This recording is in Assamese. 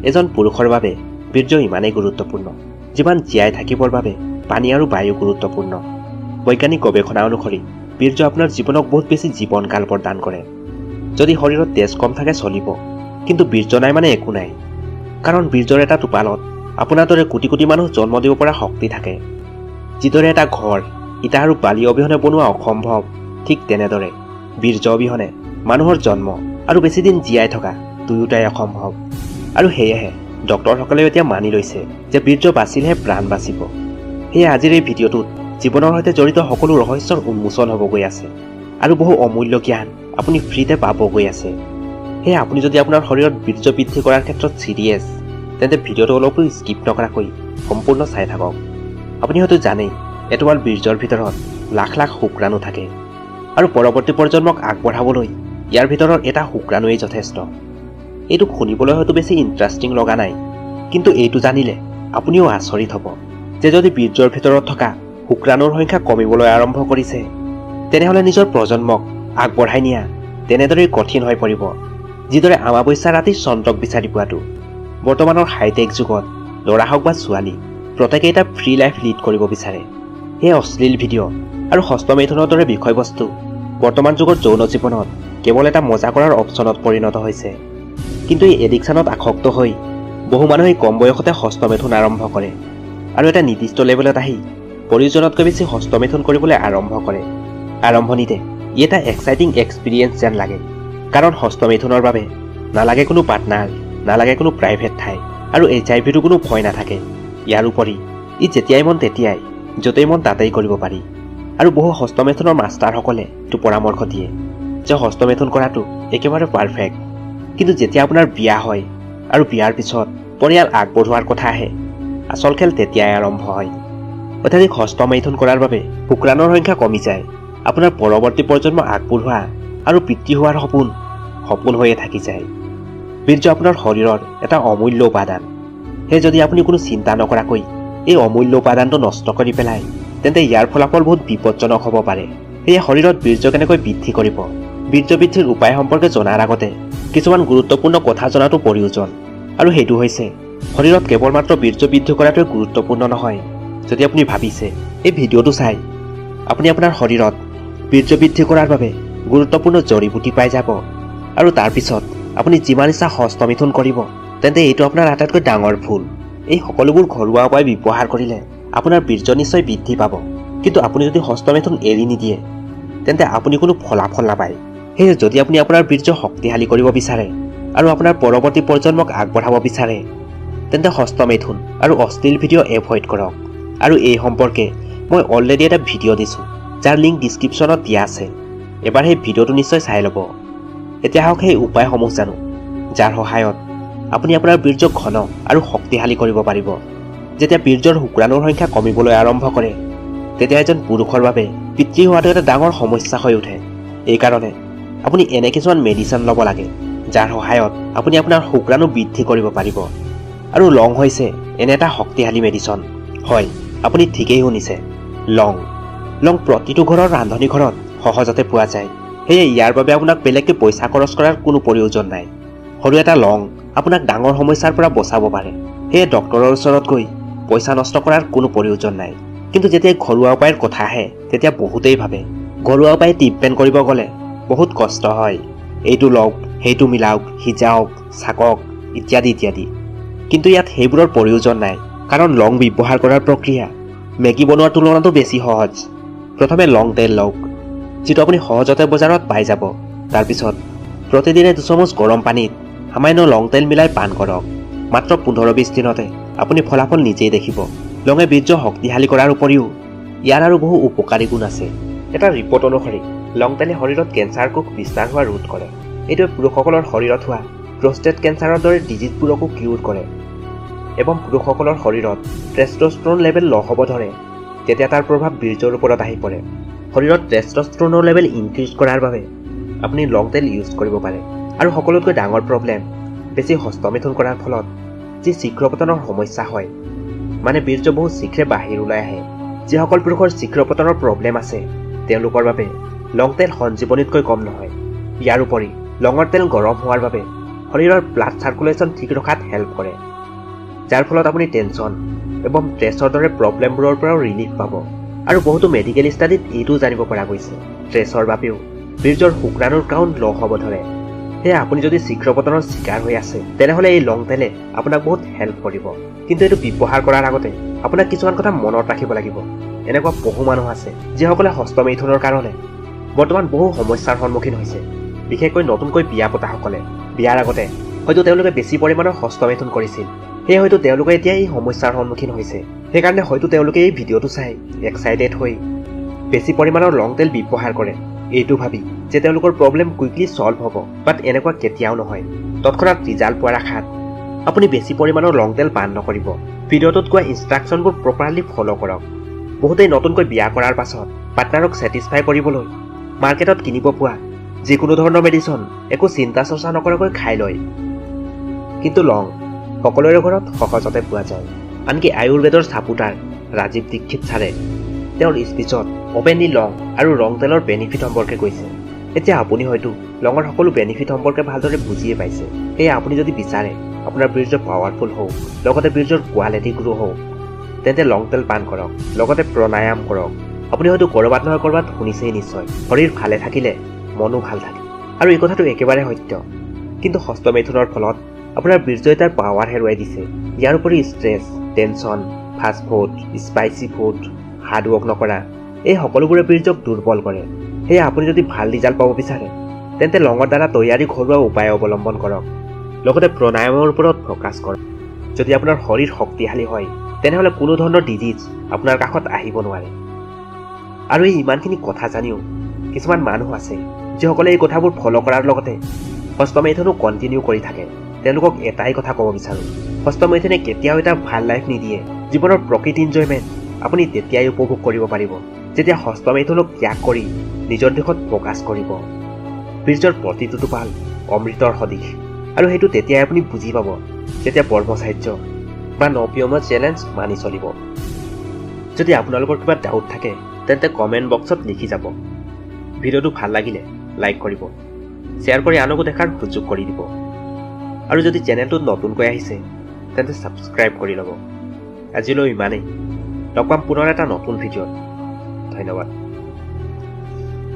এজন পুৰুষৰ বাবে বীৰ্য ইমানেই গুৰুত্বপূৰ্ণ যিমান জীয়াই থাকিবৰ বাবে পানী আৰু বায়ু গুৰুত্বপূৰ্ণ। বৈজ্ঞানিক গৱেষণা অনুসৰি বীৰ্য আপোনাৰ জীৱনক বহুত বেছি জীৱনকাল প্ৰদান কৰে। যদি শৰীৰত তেজ কম থাকে চলিব, কিন্তু বীৰ্য নাই মানে একো নাই। কাৰণ বীৰ্যৰ এটা টোপালত আপোনাৰ দৰে কোটি কোটি মানুহ জন্ম দিব পৰা শক্তি থাকে। যিদৰে এটা ঘৰ ইটা আৰু বালি অবিহনে বনোৱা অসম্ভৱ, ঠিক তেনেদৰে বীৰ্য অবিহনে মানুহৰ জন্ম আৰু বেছি দিন জীয়াই থকা দুয়োটাই অসম্ভৱ। আৰু সেয়েহে ডক্তৰসকলেও এতিয়া মানি লৈছে যে বীৰ্য বাচিলেহে প্ৰাণ বাচিব। সেয়ে আজিৰ এই ভিডিঅ'টোত জীৱনৰ সৈতে জড়িত সকলো ৰহস্যৰ উন্মোচন হ'বগৈ আছে আৰু বহু অমূল্য জ্ঞান আপুনি ফ্ৰীতে পাবগৈ আছে। সেয়ে আপুনি যদি আপোনাৰ শৰীৰত বীৰ্য বৃদ্ধি কৰাৰ ক্ষেত্ৰত চিৰিয়াছ, তেন্তে ভিডিঅ'টো অলপো স্কিপ নকৰাকৈ সম্পূৰ্ণ চাই থাকক। আপুনি হয়তো জানেই এটোপাল বীৰ্যৰ ভিতৰত লাখ লাখ শুক্ৰাণু থাকে আৰু পৰৱৰ্তী প্ৰজন্মক আগবঢ়াবলৈ ইয়াৰ ভিতৰৰ এটা শুক্ৰাণুৱেই যথেষ্ট। এইটো শুনিবলৈ হয়তো বেছি ইণ্টাৰেষ্টিং লগা নাই, কিন্তু এইটো জানিলে আপুনিও আচৰিত হ'ব যে যদি বীৰ্যৰ ভিতৰত থকা শুক্ৰাণুৰ সংখ্যা কমিবলৈ আৰম্ভ কৰিছে, তেনেহ'লে নিজৰ প্ৰজন্মক আগবঢ়াই নিয়া তেনেদৰেই কঠিন হৈ পৰিব, যিদৰে আমাবস্যা ৰাতি চন্দ্ৰক বিচাৰি পোৱাটো। বৰ্তমানৰ হাইটেক যুগত ল'ৰা হওক বা ছোৱালী প্ৰত্যেকেই এটা ফ্ৰী লাইফ লিড কৰিব বিচাৰে। সেই অশ্লীল ভিডিঅ' আৰু হস্তমৈথুনৰ দৰে বিষয়বস্তু বৰ্তমান যুগৰ যৌন জীৱনত কেৱল এটা মজা কৰাৰ অপশ্যনত পৰিণত হৈছে। কিন্তু এই এডিকশ্যনত আসক্ত হৈ বহু মানুহে কম বয়সতে হস্তমৈথুন আৰম্ভ কৰে আৰু এটা নিৰ্দিষ্ট লেভেলত আহি প্ৰয়োজনতকৈ বেছি হস্তমৈথুন কৰিবলৈ আৰম্ভ কৰে। আৰম্ভণিতে ই এটা এক্সাইটিং এক্সপিৰিয়েঞ্চ যেন লাগে, কাৰণ হস্তমৈথুনৰ বাবে নালাগে কোনো পাৰ্টনাৰ, নালাগে কোনো প্ৰাইভেট ঠাই আৰু HIV-ৰো কোনো ভয় নাথাকে। ইয়াৰ উপৰি ই যেতিয়াই মন তেতিয়াই য'তেই মন তাতেই কৰিব পাৰি। আৰু বহু হস্তমৈথুনৰ মাষ্টাৰসকলে এইটো পৰামৰ্শ দিয়ে যে হস্তমৈথুন কৰাটো একেবাৰে পাৰফেক্ট। কিন্তু যেতিয়া আপোনাৰ বিয়া হয় আৰু বিয়াৰ পিছত পৰিয়াল আগবঢ়োৱাৰ কথা আহে, আচল খেল তেতিয়াই আৰম্ভ হয়। অত্যাধিক হস্তমৈথুন কৰাৰ বাবে শুক্ৰাণুৰ সংখ্যা কমি যায়। আপোনাৰ পৰৱৰ্তী প্ৰজন্ম আগবঢ়োৱা আৰু পিতৃ হোৱাৰ সপোন হৈয়ে থাকি যায়। বীৰ্য আপোনাৰ শৰীৰৰ এটা অমূল্য উপাদান। সেয়ে যদি আপুনি কোনো চিন্তা নকৰাকৈ এই অমূল্য উপাদানটো নষ্ট কৰি পেলায়, তেন্তে ইয়াৰ ফলাফল বহুত বিপদজনক হ'ব পাৰে। সেয়ে শৰীৰত বীৰ্য কেনেকৈ বৃদ্ধি কৰিব, বীৰ্য বৃদ্ধিৰ উপায় সম্পৰ্কে জনাৰ আগতে কিছুমান গুৰুত্বপূৰ্ণ কথা জনাটো প্ৰয়োজন। আৰু সেইটো হৈছে শৰীৰত কেৱল মাত্ৰ বীৰ্য বৃদ্ধি কৰাটোৱে গুৰুত্বপূৰ্ণ নহয়। যদি আপুনি ভাবিছে এই ভিডিঅ'টো চাই আপুনি আপোনাৰ শৰীৰত বীৰ্য বৃদ্ধি কৰাৰ বাবে গুৰুত্বপূৰ্ণ জড়িবুটি পাই যাব আৰু তাৰপিছত আপুনি যিমান ইচ্ছা হস্তমৈথুন কৰিব, তেন্তে এইটো আপোনাৰ আটাইতকৈ ডাঙৰ ভুল। এই সকলোবোৰ ঘৰুৱা উপায় ব্যৱহাৰ কৰিলে আপোনাৰ বীৰ্য নিশ্চয় বৃদ্ধি পাব, কিন্তু আপুনি যদি হস্তমৈথুন এৰি নিদিয়ে তেন্তে আপুনি কোনো ফলাফল নাপায়। সেয়ে যদি আপুনি আপোনাৰ বীৰ্য শক্তিশালী কৰিব বিচাৰে আৰু আপোনাৰ পৰৱৰ্তী প্ৰজন্মক আগবঢ়াব বিচাৰে, তেন্তে হস্তমৈথুন আৰু অশ্লীল ভিডিঅ' এভইড কৰক। আৰু এই সম্পৰ্কে মই অলৰেডি এটা ভিডিঅ' দিছোঁ, যাৰ লিংক ডিছক্ৰিপশ্যনত দিয়া আছে। এবাৰ সেই ভিডিঅ'টো নিশ্চয় চাই ল'ব। এতিয়া আহক সেই উপায়সমূহ জানো, যাৰ সহায়ত আপুনি আপোনাৰ বীৰ্য ঘন আৰু শক্তিশালী কৰিব পাৰিব। যেতিয়া বীৰ্যৰ শুক্ৰাণুৰ সংখ্যা কমিবলৈ আৰম্ভ কৰে, তেতিয়া এজন পুৰুষৰ বাবে পিতৃ হোৱাটো এটা ডাঙৰ সমস্যা হৈ উঠে। এইকাৰণে আপুনি এনে কিছুমান মেডিচিন ল'ব লাগে, যাৰ সহায়ত আপুনি আপোনাৰ শুক্ৰাণু বৃদ্ধি কৰিব পাৰিব। আৰু লং হৈছে এনে এটা শক্তিশালী মেডিচিন। হয়, আপুনি ঠিকেই শুনিছে, লং প্ৰতিটো ঘৰৰ ৰান্ধনি ঘৰত সহজতে পোৱা যায়। সেয়ে ইয়াৰ বাবে আপোনাক বেলেগকৈ পইচা খৰচ কৰাৰ কোনো প্ৰয়োজন নাই। সৰু এটা লং আপোনাক ডাঙৰ সমস্যাৰ পৰা বচাব পাৰে। সেয়ে ডক্তৰৰ ওচৰত গৈ পইচা নষ্ট কৰাৰ কোনো প্ৰয়োজন নাই। কিন্তু যেতিয়া ঘৰুৱা উপায়ৰ কথা আহে, তেতিয়া বহুতেই ভাবে ঘৰুৱা উপায় ট্ৰিটমেণ্ট কৰিব গ'লে বহুত কষ্ট হয়। এইটো লওক, সেইটো মিলাওক, সিজাওক, চাকক ইত্যাদি ইত্যাদি। কিন্তু ইয়াত সেইবোৰৰ প্ৰয়োজন নাই, কাৰণ লং ব্যৱহাৰ কৰাৰ প্ৰক্ৰিয়া মেগী বনোৱাৰ তুলনাতো বেছি সহজ। প্ৰথমে লং তেল লওক, যিটো আপুনি সহজতে বজাৰত পাই যাব। তাৰপিছত প্ৰতিদিনে 2 চামুচ গৰম পানীত সামান্য লং তেল মিলাই পান কৰক। মাত্ৰ 15-20 দিনতে আপুনি ফলাফল নিজেই দেখিব। লঙে বীৰ্য শক্তিশালী কৰাৰ উপৰিও ইয়াৰ আৰু বহু উপকাৰী গুণ আছে। এটা ৰিপৰ্ট অনুসৰি লং তেলে শৰীৰত কেঞ্চাৰ কোষ বিস্তাৰ হোৱা ৰোধ কৰে। এইটোৱে পুৰুষসকলৰ শৰীৰত হোৱা প্ৰষ্টেট কেঞ্চাৰৰ দৰে ডিজিজবোৰকো কিউৰ কৰে। এবং পুৰুষসকলৰ শৰীৰত টেষ্টষ্টেৰন লেভেল ল' হ'ব ধৰে, তেতিয়া তাৰ প্ৰভাৱ বীৰ্যৰ ওপৰত আহি পৰে। শৰীৰত টেষ্টষ্টেৰনৰ লেভেল ইনক্ৰিজ কৰাৰ বাবে আপুনি লং তেল ইউজ কৰিব পাৰে। আৰু সকলোতকৈ ডাঙৰ প্ৰব্লেম, বেছি হস্তমৈথুন কৰাৰ ফলত যি শীঘ্ৰপতনৰ সমস্যা হয়, মানে বীৰ্য বহু শীঘ্ৰে বাহিৰ ওলাই আহে। যিসকল পুৰুষৰ শীঘ্ৰপতনৰ প্ৰব্লেম আছে, তেওঁলোকৰ বাবে লং তেল সঞ্জীৱনীতকৈ কম নহয়। ইয়াৰ উপৰি লঙৰ তেল গৰম হোৱাৰ বাবে শৰীৰৰ ব্লাড চাৰ্কুলেশ্যন ঠিক ৰখাত হেল্প কৰে, যাৰ ফলত আপুনি টেনশ্যন এবং ষ্ট্ৰেছৰ দৰে প্ৰব্লেমবোৰৰ পৰাও ৰিলিফ পাব। আৰু বহুতো মেডিকেল ষ্টাডিত এইটোও জানিব পৰা গৈছে, ষ্ট্ৰেছৰ বাবেও বীৰ্যৰ শুক্ৰাণুৰ কাউণ্ট ল' হ'ব ধৰে। সেয়ে আপুনি যদি শীঘ্ৰপতনৰ চিকাৰ হৈ আছে, তেনেহ'লে এই লং তেলে আপোনাক বহুত হেল্প কৰিব। কিন্তু এইটো ব্যৱহাৰ কৰাৰ আগতে আপোনাক কিছুমান কথা মনত ৰাখিব লাগিব। এনেকুৱা বহু মানুহ আছে যিসকলে হস্তমৈথুনৰ কাৰণে বৰ্তমান বহু সমস্যাৰ সন্মুখীন হৈছে, বিশেষকৈ নতুনকৈ বিয়া পতাসকলে। বিয়াৰ আগতে হয়তো তেওঁলোকে বেছি পৰিমাণৰ হস্তমৈথুন কৰিছিল, সেয়ে হয়তো তেওঁলোকে এতিয়া এই সমস্যাৰ সন্মুখীন হৈছে। সেইকাৰণে হয়তো তেওঁলোকে এই ভিডিঅ'টো চাই এক্সাইটেড হৈ বেছি পৰিমাণৰ লং তেল ব্যৱহাৰ কৰে, এইটো ভাবি যে তেওঁলোকৰ প্ৰব্লেম কুইকলি ছল্ভ হ'ব। বাট এনেকুৱা কেতিয়াও নহয়। তৎক্ষণাত ৰিজাল্ট পোৱাৰ আশাত আপুনি বেছি পৰিমাণৰ লং তেল পান নকৰিব। ভিডিঅ'টোত কোৱা ইনষ্ট্ৰাকশ্যনবোৰ প্ৰপাৰলি ফ'ল' কৰক। বহুতেই নতুনকৈ বিয়া কৰাৰ পাছত পাৰ্টনাৰক ছেটিছফাই কৰিবলৈ মাৰ্কেটত কিনিব পোৱা যিকোনো ধৰণৰ মেডিচিন একো চিন্তা চৰ্চা নকৰাকৈ খাই লয়। কিন্তু লং সকলোৰে ঘৰত সহজতে পোৱা যায়। আনকি আয়ুৰ্বেদৰ ছাপোটাৰ ৰাজীৱ দীক্ষিত ছাৰে তেওঁৰ স্পীচত অপেনলি লং আৰু ৰং তেলৰ বেনিফিট সম্পৰ্কে কৈছে। এতিয়া আপুনি হয়তো লঙৰ সকলো বেনিফিট সম্পৰ্কে ভালদৰে বুজিয়ে পাইছে। সেয়ে আপুনি যদি বিচাৰে আপোনাৰ বীৰ্য পাৱাৰফুল হওক, লগতে বীৰ্যৰ কোৱালিটি গ্ৰ' হওক, তেন্তে লং তেল পান কৰক, লগতে প্ৰণায়াম কৰক। আপুনি হয়তো ক'ৰবাত নহয় ক'ৰবাত শুনিছেই নিশ্চয়, শৰীৰ ভালে থাকিলে মনো ভাল থাকে। আৰু এই কথাটো একেবাৰে সত্য। কিন্তু হস্তমৈথুনৰ ফলত আপোনাৰ বীৰ্যই তাৰ পাৱাৰ হেৰুৱাই দিছে। ইয়াৰ উপৰি stress, tension, fast food, spicy food, hard work নকৰা, এই সকলোবোৰে বীৰ্যক দুৰ্বল কৰে। সেয়ে আপুনি যদি ভাল ৰিজাল্ট পাব বিচাৰে, তেন্তে লঙৰ দ্বাৰা তৈয়াৰী ঘৰুৱা উপায় অৱলম্বন কৰক, লগতে প্ৰণায়ামৰ ওপৰত ফ'কাছ কৰক। যদি আপোনাৰ শৰীৰ শক্তিশালী হয়, তেনেহ'লে কোনো ধৰণৰ ডিজিজ আপোনাৰ কাষত আহিব নোৱাৰে। আৰু এই ইমানখিনি কথা জানিও কিছুমান মানুহ আছে যিসকলে এই কথাবোৰ ফ'ল' কৰাৰ লগতে হস্তমৈথুনো কণ্টিনিউ কৰি থাকে। তেওঁলোকক এটাই কথা ক'ব বিচাৰোঁ, হস্তমৈথুনে কেতিয়াও এটা ভাল লাইফ নিদিয়ে। জীৱনৰ প্ৰকৃত এনজয়মেণ্ট আপুনি তেতিয়াই উপভোগ কৰিব পাৰিব যেতিয়া হস্তমৈথুনক ত্যাগ কৰি নিজৰ দিশত ফ'কাছ কৰিব। বীৰ্যৰ প্ৰতিটো টোপাল অমৃতৰ সদৃশ, আৰু সেইটো তেতিয়াই আপুনি বুজি পাব যেতিয়া ব্ৰহ্মচাৰ্য বা নপিয়ম চেলেঞ্জ মানি চলিব। যদি আপোনালোকৰ কিবা ডাউট থাকে, তেন্তে কমেণ্ট বক্সত লিখি যাব। ভিডিঅ'টো ভাল লাগিলে লাইক কৰিব, শ্বেয়াৰ কৰি আনকো দেখাৰ সুযোগ কৰি দিব। আৰু যদি চেনেলটোত নতুনকৈ আহিছে, তেন্তে ছাবস্ক্ৰাইব কৰি ল'ব। আজিলৈ ইমানেই। লগ পাম পুনৰ এটা নতুন ভিডিঅ'ত। ধন্যবাদ।